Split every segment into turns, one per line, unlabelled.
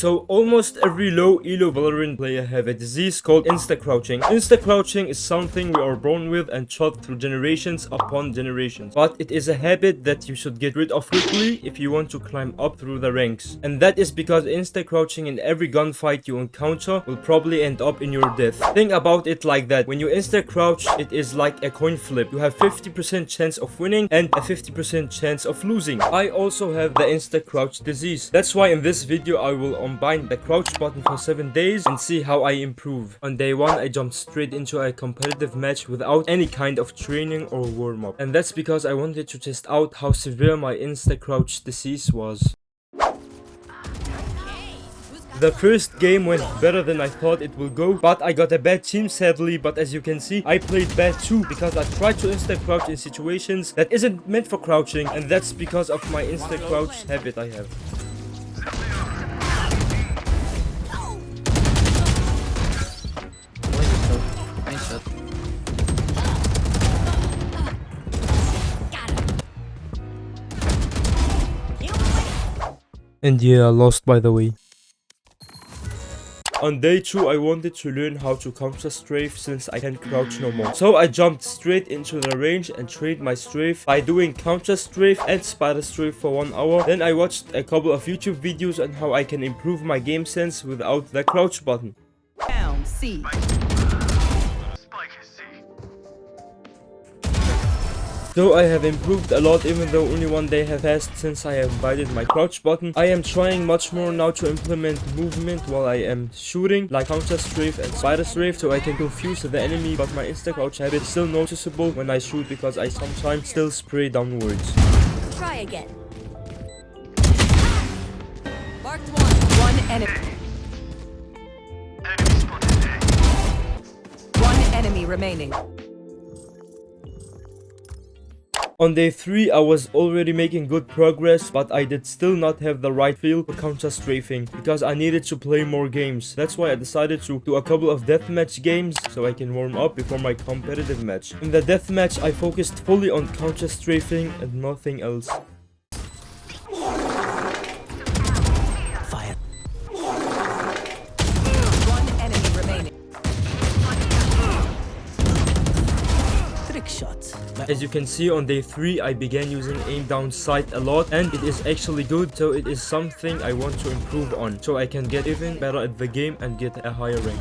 So almost every low elo Valorant player have a disease called insta-crouching. Insta-crouching is something we are born with and taught through generations upon generations. But it is a habit that you should get rid of quickly if you want to climb up through the ranks. And that is because insta-crouching in every gunfight you encounter will probably end up in your death. Think about it like that. When you insta-crouch, it is like a coin flip. You have 50% chance of winning and a 50% chance of losing. I also have the insta-crouch disease. That's why in this video I will unbind the crouch button for 7 days and see how I improve. On day 1 I jumped straight into a competitive match without any kind of training or warm-up. And that's because I wanted to test out how severe my insta-crouch disease was. The first game went better than I thought it will go, but I got a bad team sadly. But as you can see, I played bad too because I tried to insta-crouch in situations that isn't meant for crouching, and that's because of my insta-crouch habit I have. And yeah, lost by the way. On day 2 I wanted to learn how to counter strafe since I can't crouch no more. So I jumped straight into the range and trained my strafe by doing counter strafe and spider strafe for 1 hour. Then I watched a couple of YouTube videos on how I can improve my game sense without the crouch button.
Down, C.
So I have improved a lot even though only 1 day have passed since I have invited my crouch button. I am trying much more now to implement movement while I am shooting, like counter strafe and spider strafe, so I can confuse the enemy, but my insta crouch habit is still noticeable when I shoot because I sometimes still spray downwards.
Try again.
Marked one. One enemy. One enemy remaining.
On day 3 I was already making good progress, but I did still not have the right feel for counter strafing because I needed to play more games. That's why I decided to do a couple of deathmatch games so I can warm up before my competitive match. In the deathmatch I focused fully on counter strafing and nothing else.
Fire. One enemy remaining. Trick shots.
As you can see, on day 3 I began using aim down sight a lot, and it is actually good, so it is something I want to improve on so I can get even better at the game and get a higher rank.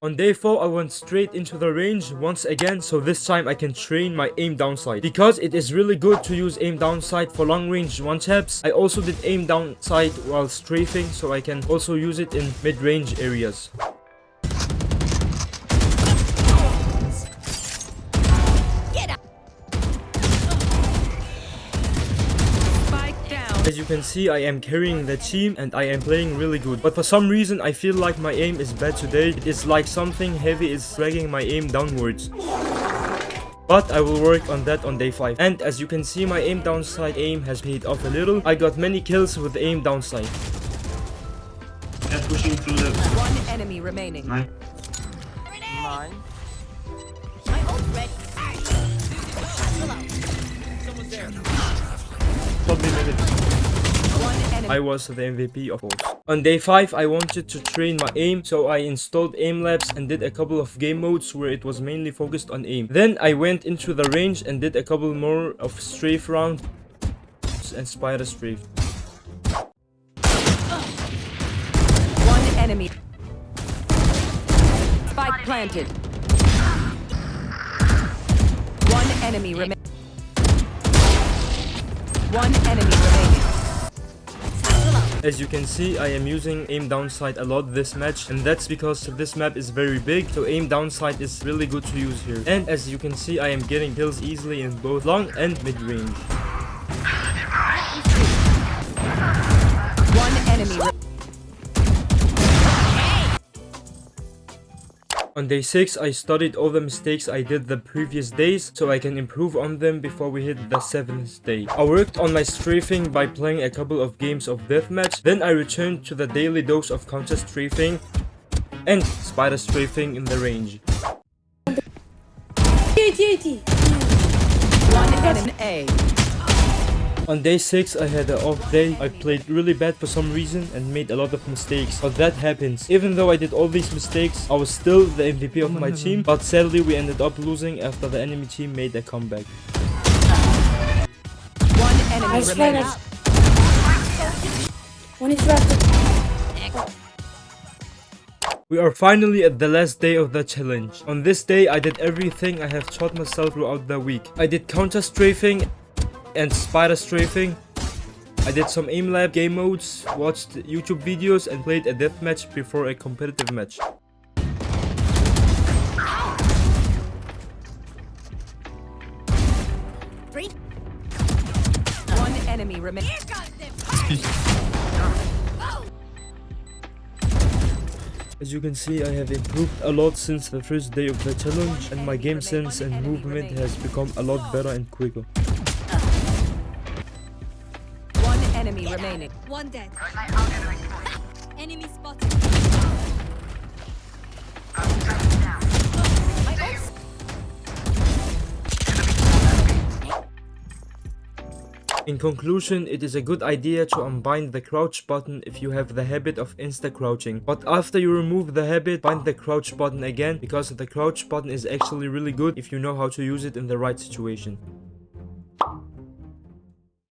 On day 4 I went straight into the range once again, so this time I can train my aim down sight. Because it is really good to use aim down sight for long range one taps, I also did aim down sight while strafing, so I can also use it in mid range areas. As you can see, I am carrying the team and I am playing really good. But for some reason I feel like my aim is bad today. It is like something heavy is dragging my aim downwards. But I will work on that on day 5. And as you can see, my aim down sight aim has paid off a little. I got many kills with aim down sight.
They're pushing through the...
One enemy remaining.
Nine.
My ult ready. Someone's there.
I was the MVP of course. On day 5 I wanted to train my aim, so I installed aim labs and did a couple of game modes where it was mainly focused on aim. Then I went into the range and did a couple more of strafe rounds and spider strafe.
One enemy. Spike planted. One enemy remaining. One enemy remaining.
As you can see, I am using aim down sight a lot this match, and that's because this map is very big, so aim down sight is really good to use here. And as you can see, I am getting kills easily in both long and mid range.
One enemy.
On day 6, I studied all the mistakes I did the previous days so I can improve on them before we hit the 7th day. I worked on my strafing by playing a couple of games of deathmatch, then I returned to the daily dose of counter strafing and spider strafing in the range.
TTT.
One Enemy A.
On day 6 I had an off day. I played really bad for some reason and made a lot of mistakes. But that happens. Even though I did all these mistakes, I was still the MVP of my team. But sadly we ended up losing after the enemy team made a comeback.
One enemy
Nice
remaining.
finish. One is left.
We are finally at the last day of the challenge. On this day I did everything I have taught myself throughout the week. I did counter strafing and spider strafing. I did some aim lab game modes, watched YouTube videos and played a deathmatch before a competitive match.
One enemy remaining.
As you can see, I have improved a lot since the first day of the challenge and my game sense and movement has become a lot better and quicker.
One enemy remaining.
One dead. Enemy spotted.
In conclusion, it is a good idea to unbind the crouch button if you have the habit of insta-crouching. But after you remove the habit, bind the crouch button again because the crouch button is actually really good if you know how to use it in the right situation.